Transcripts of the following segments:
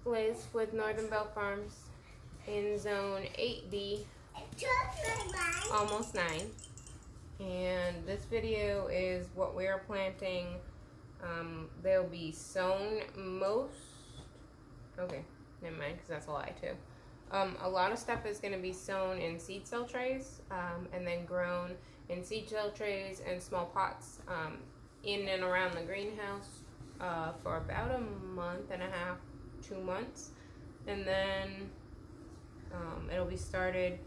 Liz with Northern Bell Farms in zone 8B, almost 9. And this video is what we're planting. They'll be sown okay, never mind, because that's a lie too. A lot of stuff is going to be sown in seed cell trays, and then grown in seed cell trays and small pots in and around the greenhouse for about a month and a half, 2 months, and then it'll be started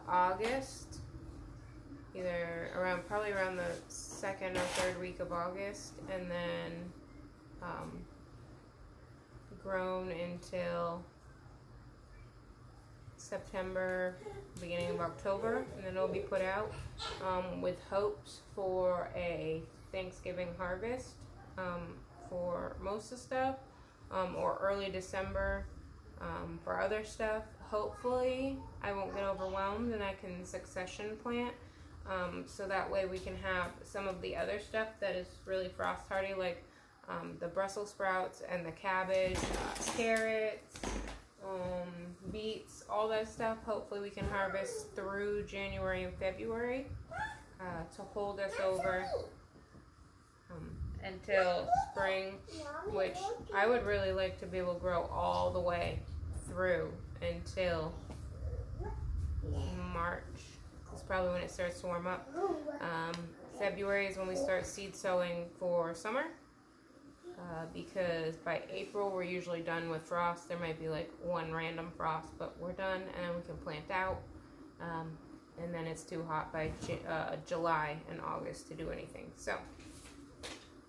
August, probably around the 2nd or 3rd week of August, and then grown until September, beginning of October, and then it'll be put out with hopes for a Thanksgiving harvest for most of the stuff, or early December for other stuff. Hopefully I won't get overwhelmed and I can succession plant, so that way we can have some of the other stuff that is really frost hardy, like the Brussels sprouts and the cabbage, carrots, beets, all that stuff. Hopefully we can harvest through January and February to hold us over until spring, which I would really like to be able to grow all the way through until March. That's probably when it starts to warm up. February is when we start seed sowing for summer. Because by April we're usually done with frost. There might be like one random frost, but we're done, and then we can plant out. And then it's too hot by July and August to do anything. So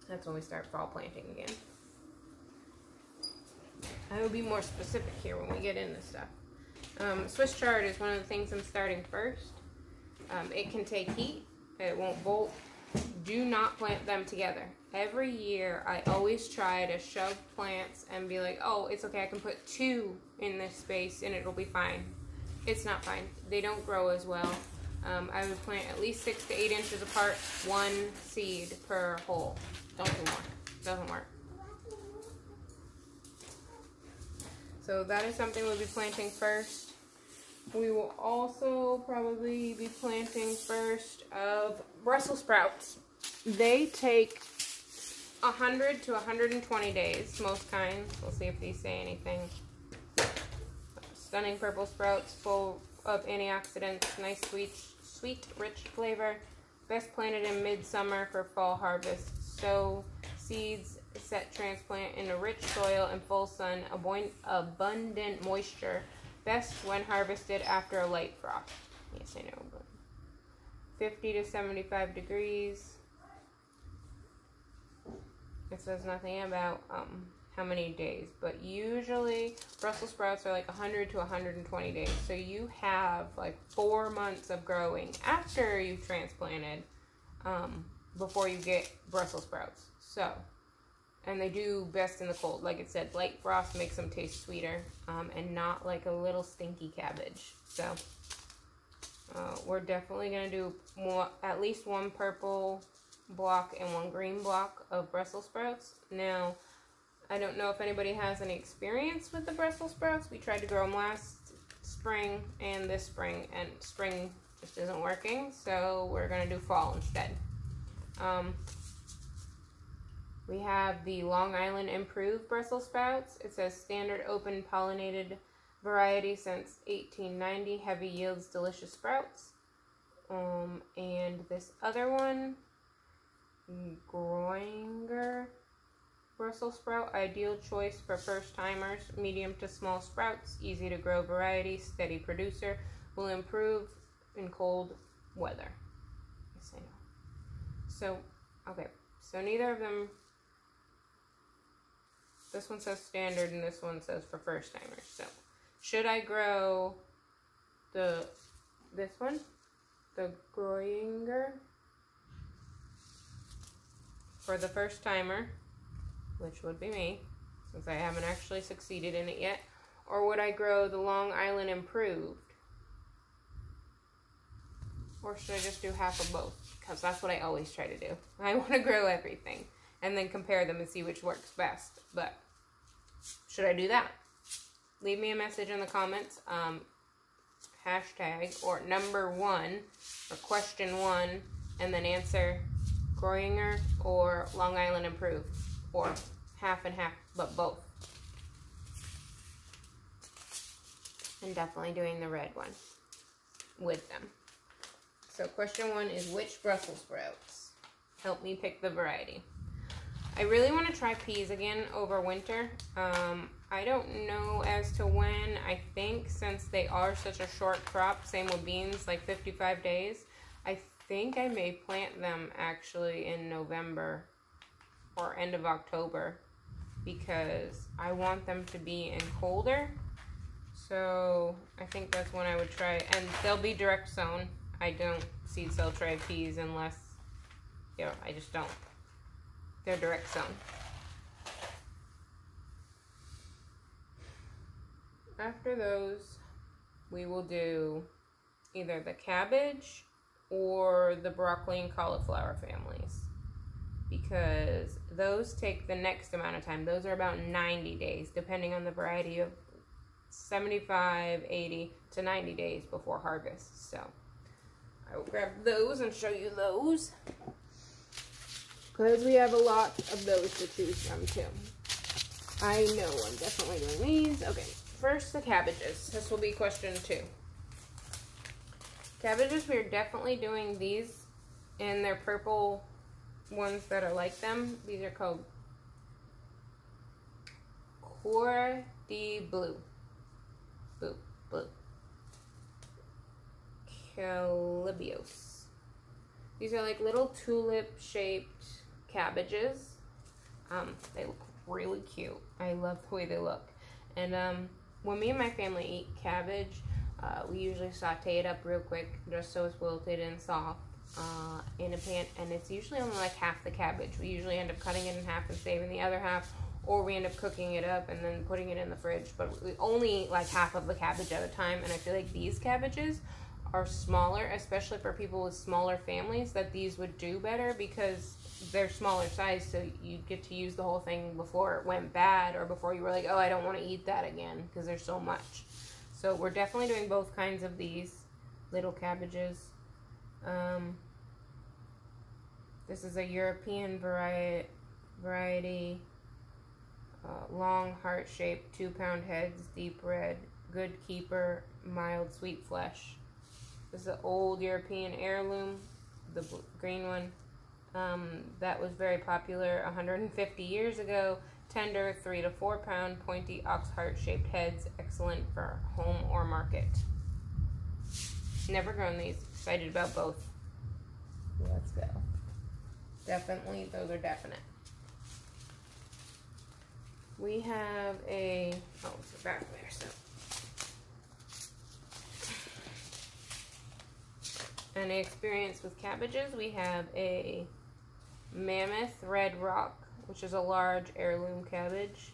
that's when we start fall planting again. I will be more specific here when we get into stuff. Swiss chard is one of the things I'm starting first. It can take heat. It won't bolt. Do not plant them together. Every year, I always try to shove plants and be like, oh, it's okay, I can put 2 in this space and it'll be fine. It's not fine. They don't grow as well. I would plant at least 6 to 8 inches apart, 1 seed per hole. Don't do more. Doesn't work. So that is something we'll be planting first. We will also probably be planting first of Brussels sprouts. They take 100 to 120 days, most kinds. We'll see if these say anything. Stunning purple sprouts full of antioxidants, nice sweet, rich flavor. Best planted in midsummer for fall harvest. Sow seeds, set transplant into rich soil and full sun, abundant moisture. Best when harvested after a light frost. Yes, I know, but 50 to 75 degrees. It says nothing about how many days, but usually Brussels sprouts are like 100 to 120 days. So you have like 4 months of growing after you've transplanted before you get Brussels sprouts. So, and they do best in the cold. Like it said, light frost makes them taste sweeter and not like a little stinky cabbage. So we're definitely going to do at least 1 purple block and 1 green block of Brussels sprouts. Now, I don't know if anybody has any experience with the Brussels sprouts. We tried to grow them last spring and this spring, and spring just isn't working, so we're going to do fall instead. We have the Long Island Improved Brussels sprouts. It says standard open pollinated variety since 1890. Heavy yields delicious sprouts. And this other one, Groinger Brussels sprout, ideal choice for first timers. Medium to small sprouts, easy to grow variety, steady producer, will improve in cold weather. Yes, I know. So, okay, so neither of them. This one says standard and this one says for first timers. So, should I grow this one, the Groinger, for the first timer, which would be me, since I haven't actually succeeded in it yet, or would I grow the Long Island Improved? Or should I just do half of both? Because that's what I always try to do. I want to grow everything and then compare them and see which works best. But should I do that? Leave me a message in the comments. Hashtag or number 1 or question 1, and then answer Groyinger or Long Island Improved, or half and half, but both. And definitely doing the red one with them. So question 1 is, which Brussels sprouts? Help me pick the variety. I really want to try peas again over winter. I don't know as to when. I think since they are such a short crop, same with beans, like 55 days, I think I may plant them actually in November or end of October, because I want them to be in colder. So I think that's when I would try, and they'll be direct sown. I don't seed cell tray peas unless, you know, I just don't. They're direct sown. After those, we will do either the cabbage or the broccoli and cauliflower families, because those take the next amount of time. Those are about 90 days, depending on the variety, of 75, 80 to 90 days before harvest. So I will grab those and show you those, because we have a lot of those to choose from too. I know I'm definitely doing these. Okay, first the cabbages. This will be question 2. Cabbages, we're definitely doing these in their purple ones that are like them. These are called Coeur de Bleu. Blue. Calibios. These are like little tulip-shaped cabbages. They look really cute. I love the way they look. And when me and my family eat cabbage, we usually saute it up real quick just so it's wilted and soft in a pan, and it's usually only like half the cabbage. We usually end up cutting it in half and saving the other half, or we end up cooking it up and then putting it in the fridge, but we only like half of the cabbage at a time. And I feel like these cabbages are smaller, especially for people with smaller families, that these would do better because they're smaller size, so you get to use the whole thing before it went bad, or before you were like, oh, I don't want to eat that again, because there's so much. So we're definitely doing both kinds of these little cabbages. This is a European variety, long heart-shaped, 2-pound heads, deep red, good keeper, mild sweet flesh. This is an old European heirloom, the green one. That was very popular 150 years ago. Tender, 3 to 4 pound, pointy ox heart-shaped heads, excellent for home or market. Never grown these. Excited about both. Let's go. Definitely, those are definite. We have a, oh, it's back there, so. Any experience with cabbages? We have a Mammoth Red Rock, which is a large heirloom cabbage.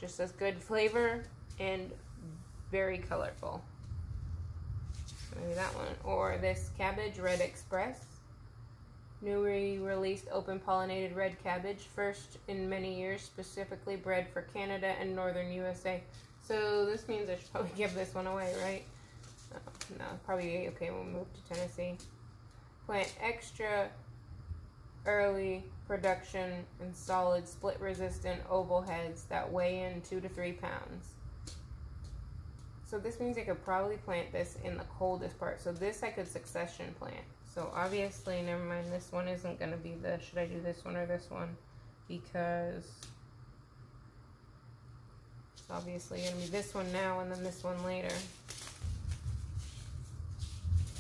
Just as good flavor and very colorful. Maybe that one. Or this cabbage, Red Express. Newly released open pollinated red cabbage, first in many years, specifically bred for Canada and northern USA. So this means I should probably give this one away, right? No, probably okay when we move to Tennessee. Plant extra early production and solid split resistant oval heads that weigh in 2 to 3 pounds. So this means I could probably plant this in the coldest part. So this I could succession plant. So obviously, never mind, this one isn't going to be the, should I do this one or this one? Because it's obviously going to be this one now and then this one later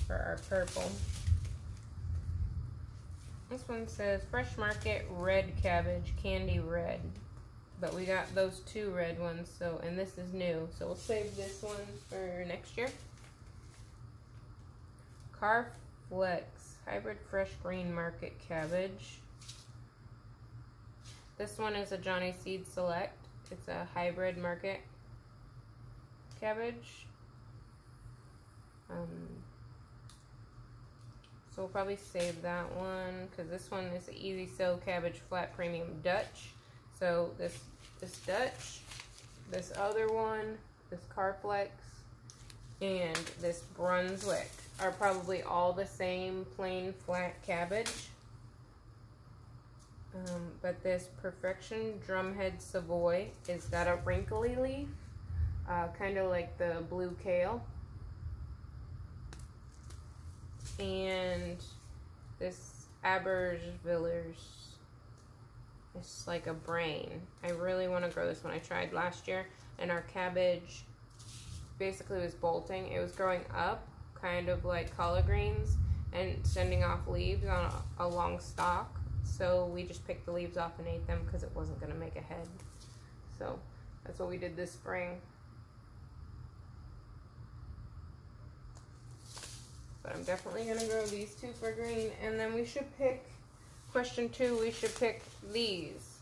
for our purple. This one says Fresh Market Red Cabbage, Candy Red. But we got those 2 red ones, so, and this is new. So we'll save this one for next year. Carflex Hybrid Fresh Green Market Cabbage. This one is a Johnny Seed Select. It's a hybrid market cabbage. So we'll probably save that one, because this one is an Easy Sow Cabbage Flat Premium Dutch. So this Dutch this other one, this Carflex, and this Brunswick are probably all the same plain flat cabbage. But this Perfection Drumhead Savoy is got a wrinkly leaf, kind of like the blue kale. And this Abergevillers, it's like a brain. I really want to grow this one. I tried last year, and our cabbage basically was bolting. It was growing up, kind of like collard greens, and sending off leaves on a long stalk. So we just picked the leaves off and ate them because it wasn't going to make a head. So that's what we did this spring. But I'm definitely going to grow these two for green. And then we should pick, question 2, we should pick these.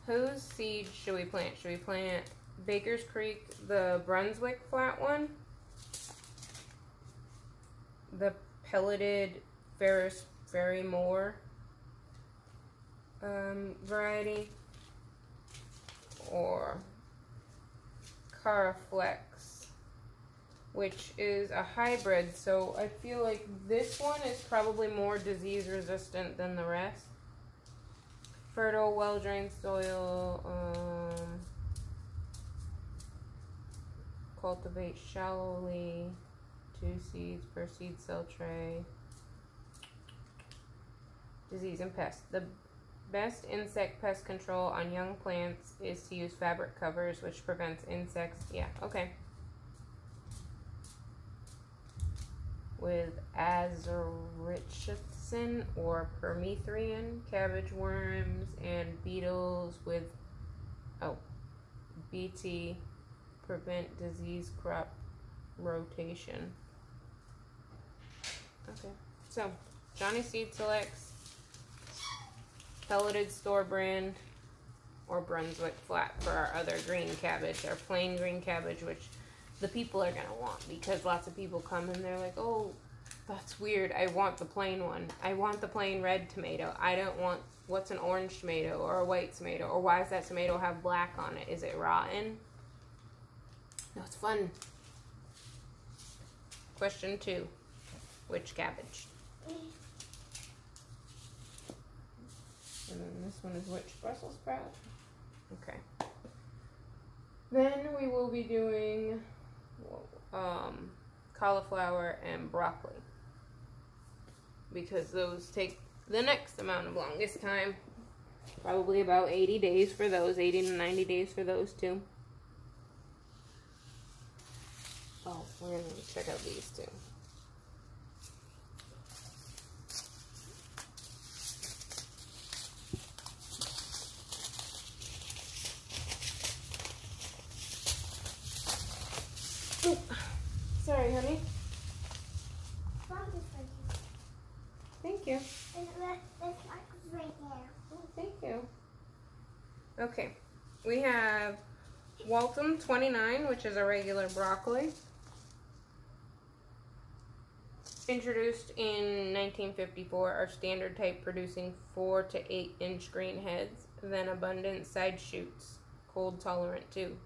Whose seeds should we plant? Should we plant Baker's Creek, the Brunswick flat one, the pelleted Ferris Ferrymore variety, or Carflex, which is a hybrid, so I feel like this one is probably more disease resistant than the rest. Fertile, well-drained soil, cultivate shallowly, 2 seeds per seed cell tray. Disease and pest. The best insect pest control on young plants is to use fabric covers, which prevents insects. Yeah, okay. With azarichin or permethrin, cabbage worms, and beetles with, BT, prevent disease crop rotation. Okay, so Johnny Seed selects pelleted store brand or Brunswick flat for our other green cabbage, our plain green cabbage, which the people are going to want, because lots of people come and they're like, oh, that's weird, I want the plain one. I want the plain red tomato. I don't want, what's an orange tomato or a white tomato, or why does that tomato have black on it? Is it rotten? No, it's fun. Question 2, which cabbage? And then this one is which Brussels sprout? Okay. Then we will be doing cauliflower and broccoli, because those take the next amount of longest time. Probably about 80 days for those, 80 to 90 days for those two. Oh, we're going to check out these two. Oh, sorry, honey. Thank you. Right there. Oh, thank you. Okay, we have Waltham 29, which is a regular broccoli. Introduced in 1954, our standard type producing 4 to 8 inch green heads, then abundant side shoots, cold tolerant too.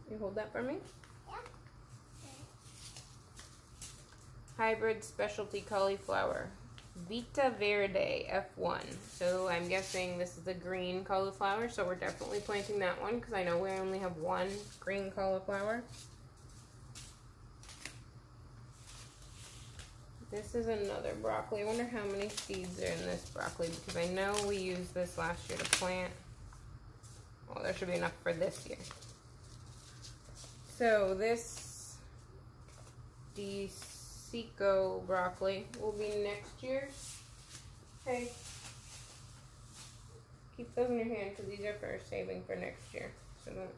You hold that for me? Yeah. Hybrid specialty cauliflower, Vita Verde F1. So I'm guessing this is a green cauliflower, so we're definitely planting that one because I know we only have one green cauliflower. This is another broccoli. I wonder how many seeds are in this broccoli, because I know we used this last year to plant. Well, there should be enough for this year. So this DeSico broccoli will be next year's. Hey, keep those in your hand because these are for saving for next year. So don't.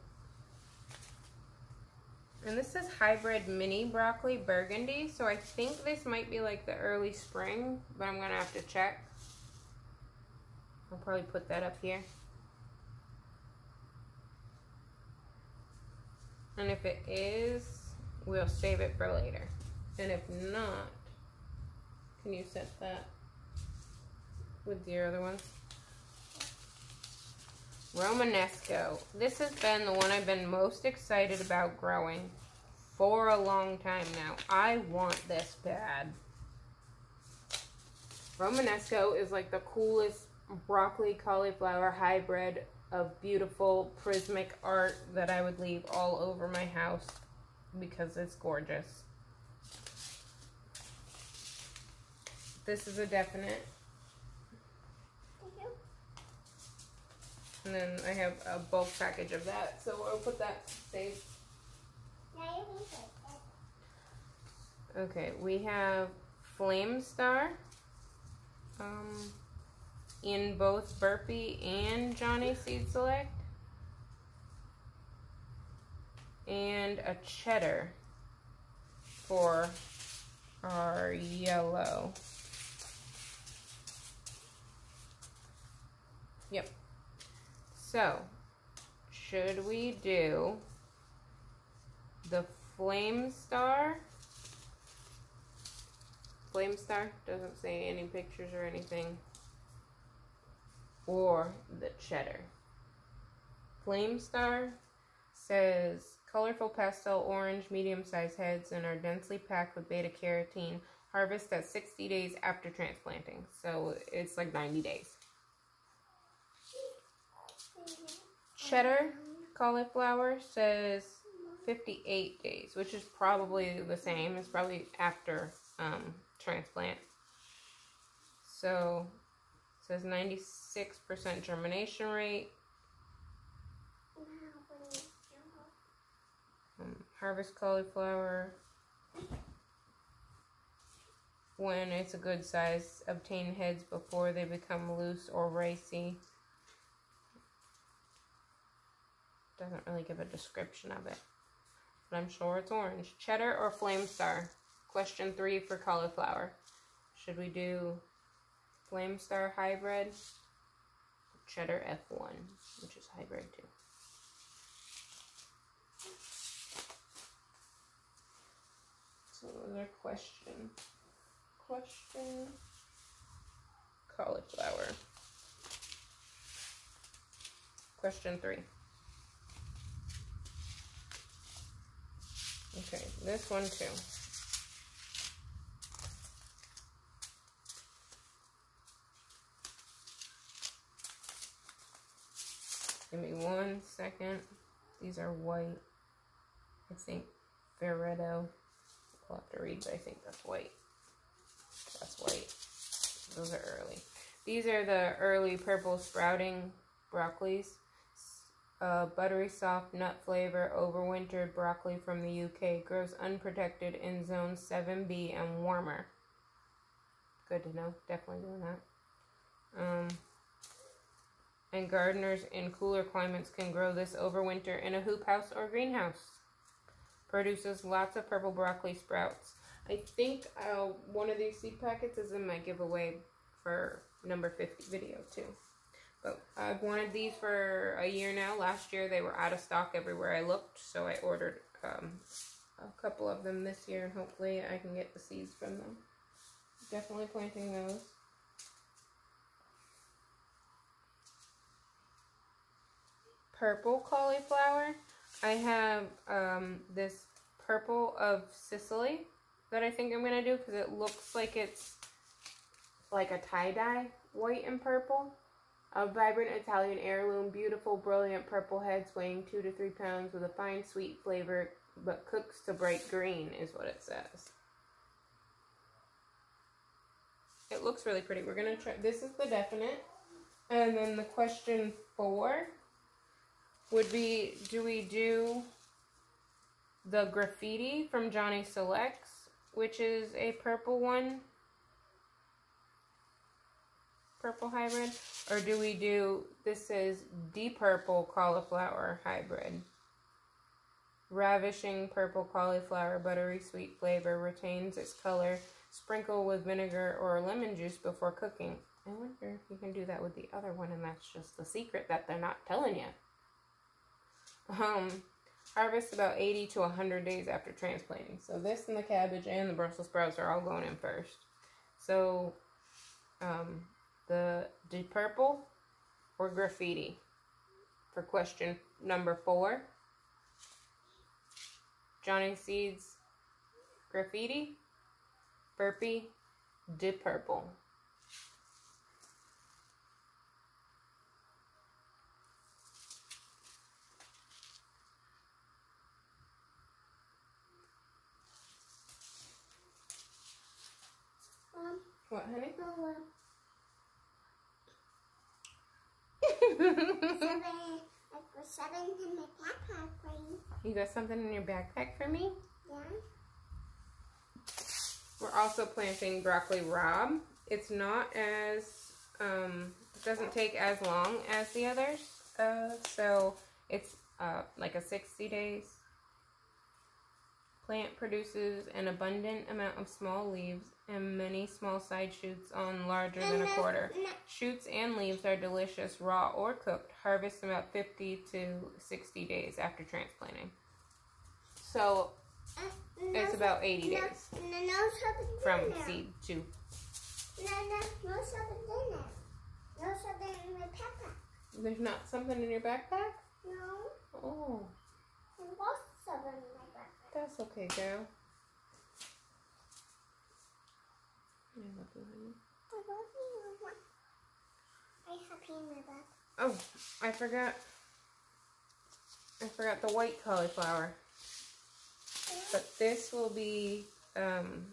And this is hybrid mini broccoli burgundy. So I think this might be like the early spring, but I'm gonna have to check. I'll probably put that up here. And if it is, we'll save it for later. And if not, can you set that with your other ones? Romanesco. This has been the one I've been most excited about growing for a long time now. I want this bad. Romanesco is like the coolest broccoli cauliflower hybrid of beautiful prismatic art that I would leave all over my house because it's gorgeous. This is a definite. And then I have a bulk package of that, so I'll put that safe. Okay, we have Flame Star in both Burpee and Johnny Seed Select. And a Cheddar for our yellow. Yep. So, should we do the Flame Star? Flame Star doesn't say any pictures or anything. Or the Cheddar. Flame Star says colorful pastel orange medium-sized heads and are densely packed with beta carotene. Harvest at 60 days after transplanting. So it's like 90 days. Cheddar cauliflower says 58 days, which is probably the same. It's probably after transplant. So it says 96% germination rate. Harvest cauliflower when it's a good size. Obtain heads before they become loose or racy. Doesn't really give a description of it, but I'm sure it's orange. Cheddar or Flame Star? Question 3 for cauliflower. Should we do Flame Star hybrid? Cheddar F1, which is hybrid too. So another question. Cauliflower. Question 3. Okay, this one too. Give me 1 second. These are white. I think Veretto. I'll have to read, but I think that's white. That's white. Those are early. These are the early purple sprouting broccolis. Buttery soft nut flavor, overwintered broccoli from the UK. Grows unprotected in zone 7B and warmer. Good to know. Definitely doing that. And gardeners in cooler climates can grow this overwinter in a hoop house or greenhouse. Produces lots of purple broccoli sprouts. I think one of these seed packets is in my giveaway for number 50 video too. But I've wanted these for a year now. Last year they were out of stock everywhere I looked, so I ordered a couple of them this year, and hopefully I can get the seeds from them. Definitely planting those. Purple cauliflower. I have this purple of Sicily that I think I'm going to do because it looks like it's like a tie-dye, white and purple. A vibrant Italian heirloom, beautiful, brilliant purple heads weighing 2 to 3 pounds with a fine, sweet flavor, but cooks to bright green is what it says. It looks really pretty. We're going to try. This is the definite. And then the question 4 would be, do we do the graffiti from Johnny Selects, which is a purple one? Purple hybrid, or do we do, this is deep purple cauliflower hybrid. Ravishing purple cauliflower, buttery sweet flavor, retains its color, sprinkle with vinegar or lemon juice before cooking. I wonder if you can do that with the other one, and that's just the secret that they're not telling you. Harvest about 80 to 100 days after transplanting. So this and the cabbage and the Brussels sprouts are all going in first. So, the deep purple or graffiti? for question number 4. Johnny Seeds Graffiti, Burpee, De Purple. What, honey? Something in my backpack for you. You got something in your backpack for me? Yeah. We're also planting broccoli rabe. It's not as, it doesn't take as long as the others. So it's like a 60 days. Plant produces an abundant amount of small leaves and many small side shoots on larger than a quarter. Shoots and leaves are delicious raw or cooked. Harvest about 50 to 60 days after transplanting. So it's about 80 days from seed to. No something in there. No something in my backpack. There's not something in your backpack? No. Oh. There was something in my backpack. That's okay, girl. I have pee in my back. Oh, I forgot the white cauliflower. But this will be 1,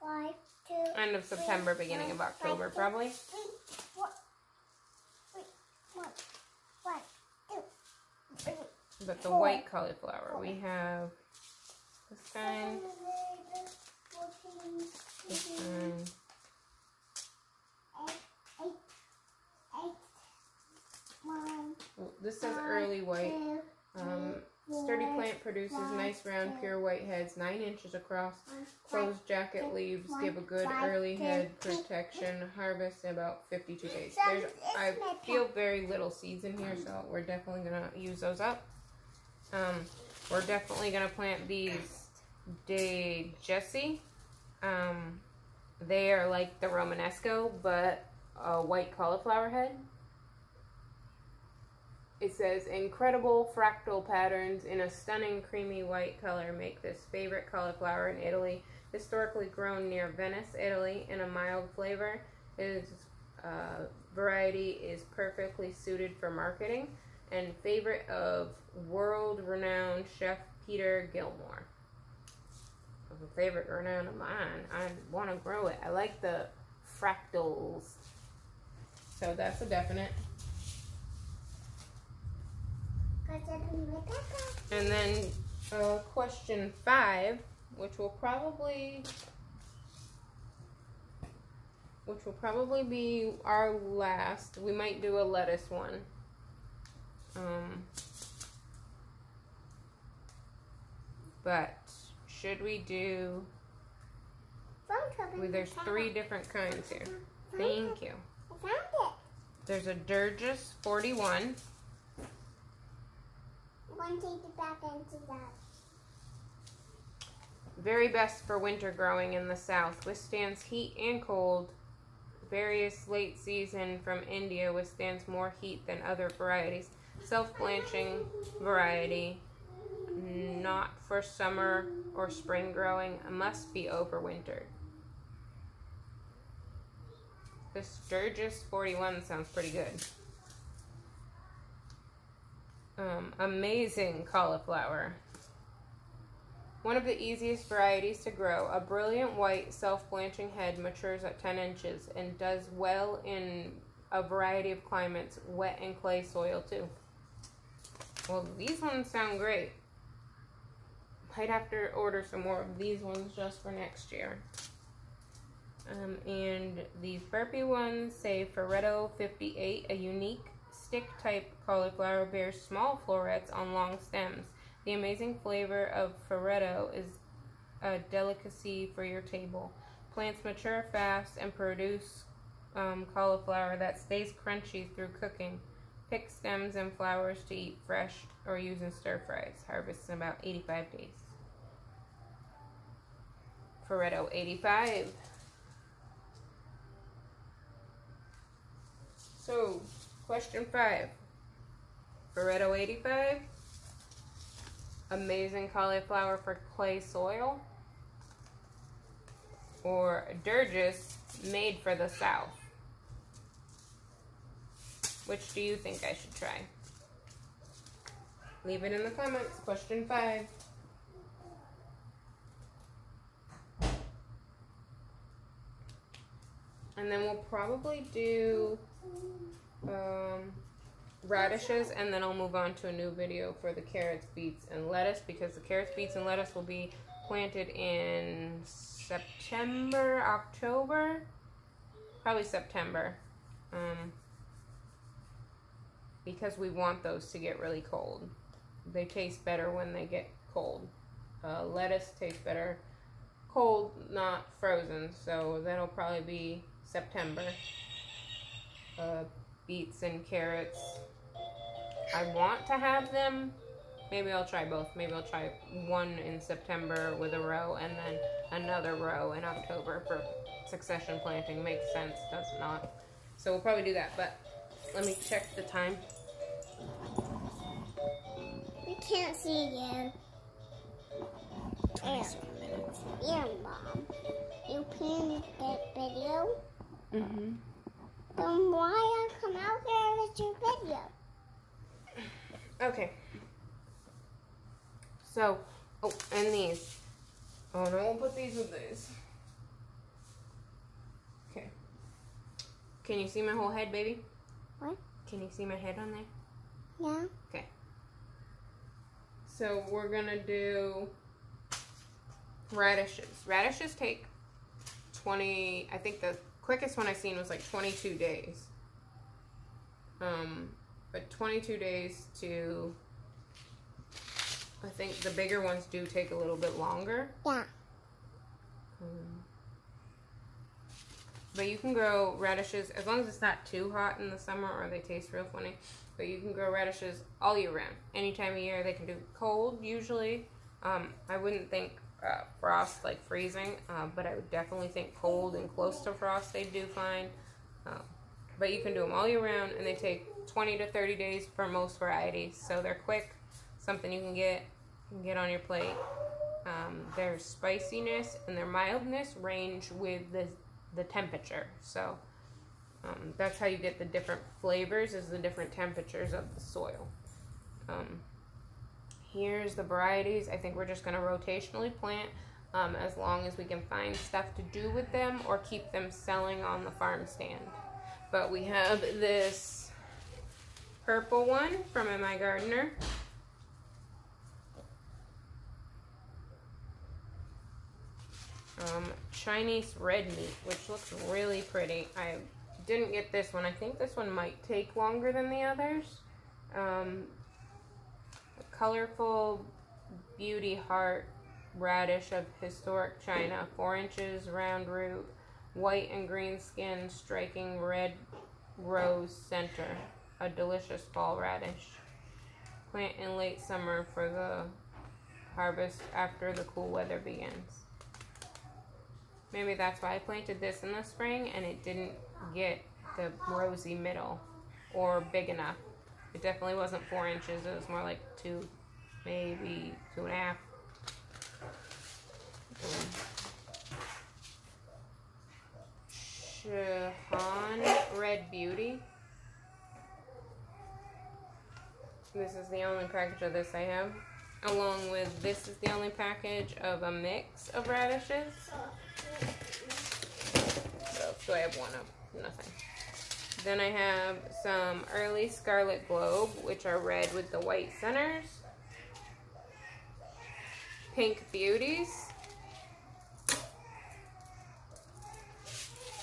5, 2. end of September, beginning of October, probably. 1, 5, 2. But the white cauliflower, we have this kind, this kind. This says early white. Sturdy plant produces nice round pure white heads 9 inches across. Closed jacket leaves give a good early head protection. Harvest in about 52 days. I feel very little seeds in here, so we're definitely going to use those up. We're definitely going to plant these De Jessie. They are like the Romanesco, but a white cauliflower head. It says, incredible fractal patterns in a stunning creamy white color make this favorite cauliflower in Italy. Historically grown near Venice, Italy, in a mild flavor. Its variety is perfectly suited for marketing and favorite of world-renowned chef Peter Gilmore. It's a favorite renown of mine. I want to grow it. I like the fractals. So that's a definite. And then question 5, which will probably be our last. We might do a lettuce one. But should we do? There's 3 different kinds here. Thank you. I found it. There's a Durgis 41. I'm going to take it back into that. Very best for winter growing in the south. Withstands heat and cold. Various late season from India withstands more heat than other varieties. Self-blanching variety. Not for summer or spring growing. Must be overwintered. This Durgis 41 sounds pretty good. Amazing cauliflower. One of the easiest varieties to grow. A brilliant white self-blanching head matures at 10 inches and does well in a variety of climates, wet and clay soil too. Well, these ones sound great. Might have to order some more of these ones just for next year. And these burpee ones say Ferretto 58, a unique stick-type cauliflower, bears small florets on long stems. The amazing flavor of Ferretto is a delicacy for your table. Plants mature fast and produce cauliflower that stays crunchy through cooking. Pick stems and flowers to eat fresh or use in stir-fries. Harvest in about 85 days. Ferretto 85. So, question 5. Barretto 85. Amazing cauliflower for clay soil. Or Durgis, made for the South. Which do you think I should try? Leave it in the comments. Question 5. And then we'll probably do radishes, and then I'll move on to a new video for the carrots, beets, and lettuce, because the carrots, beets, and lettuce will be planted in September, October, probably September, because we want those to get really cold. They taste better when they get cold. Lettuce tastes better cold, not frozen, so that'll probably be September. Beets and carrots, I want to have them. Maybe I'll try both. Maybe I'll try one in September with a row and then another row in October for succession planting. Makes sense, does it not? So we'll probably do that, but let me check the time. We can't see you. 27 minutes. Yeah, Mom. You planned that video? Mm-hmm. Then why I come out here with your video? Okay. So, oh, and these. Oh, no, we'll put these with these. Okay. Can you see my whole head, baby? What? Can you see my head on there? Yeah. Okay. So, we're gonna do radishes. Radishes take 20, I think the quickest one I've seen was like 22 days. But 22 days to, I think the bigger ones do take a little bit longer. Yeah. But you can grow radishes, as long as it's not too hot in the summer or they taste real funny, but you can grow radishes all year round. Any time of year. They can do cold, usually. I wouldn't think frost, like freezing, but I would definitely think cold and close to frost they'd do fine. But you can do them all year round, and they take 20 to 30 days for most varieties, so they're quick, something you can get on your plate. Their spiciness and their mildness range with the temperature, so that's how you get the different flavors, is the different temperatures of the soil. Here's the varieties. I think we're just going to rotationally plant as long as we can find stuff to do with them or keep them selling on the farm stand. But we have this purple one from My Gardener. Chinese red meat, which looks really pretty. I didn't get this one. I think this one might take longer than the others. Colorful beauty heart radish of historic China, 4 inches round root, white and green skin, striking red rose center, a delicious fall radish. Plant in late summer for the harvest after the cool weather begins. Maybe that's why I planted this in the spring and it didn't get the rosy middle or big enough. It definitely wasn't 4 inches, it was more like 2, maybe 2.5. Shahan Red Beauty. This is the only package of this I have. Along with this is the only package of a mix of radishes. So I have one of nothing. Then I have some early Scarlet Globe, which are red with the white centers. Pink Beauties.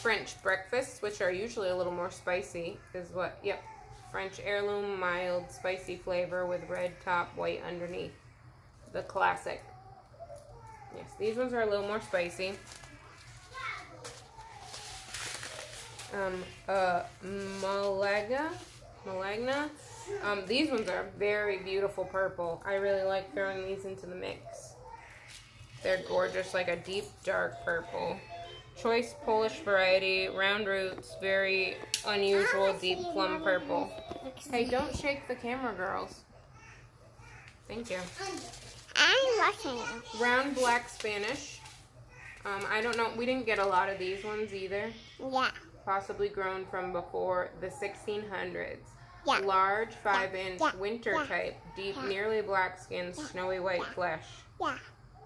French Breakfasts, which are usually a little more spicy, is what, yep. French heirloom, mild, spicy flavor with red top, white underneath. The classic. Yes, these ones are a little more spicy. Malagna. These ones are very beautiful purple. I really like throwing these into the mix. They're gorgeous, like a deep dark purple. Choice Polish variety, round roots, very unusual deep plum purple. Hey, don't shake the camera, girls. Thank you. I'm watching you. Round black Spanish. I don't know. We didn't get a lot of these ones either. Yeah. Possibly grown from before the 1600s. Yeah. Large 5-inch Yeah. winter Yeah. type, deep, Yeah. nearly black skin, snowy white flesh. Yeah.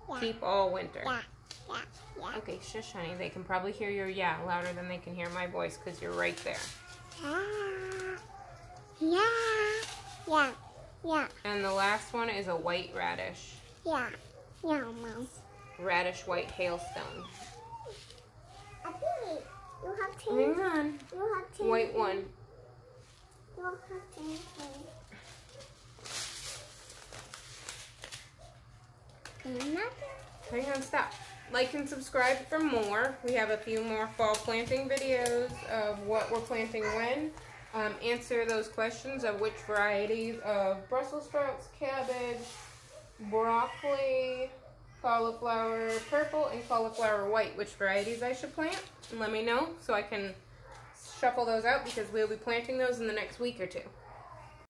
Yeah. Keep all winter. Yeah. Yeah. Yeah. Okay, shush, honey. They can probably hear your yeah louder than they can hear my voice because you're right there. Yeah. Yeah. Yeah. And the last one is a white radish. Yeah. Yeah, Mom. Radish white hailstone. I think you have to. Hang on. You have to. White one. You have to. Hang on, stop. Like and subscribe for more. We have a few more fall planting videos of what we're planting when. Answer those questions of which varieties of Brussels sprouts, cabbage, broccoli, cauliflower purple, and cauliflower white, which varieties I should plant. And let me know so I can shuffle those out because we'll be planting those in the next week or two.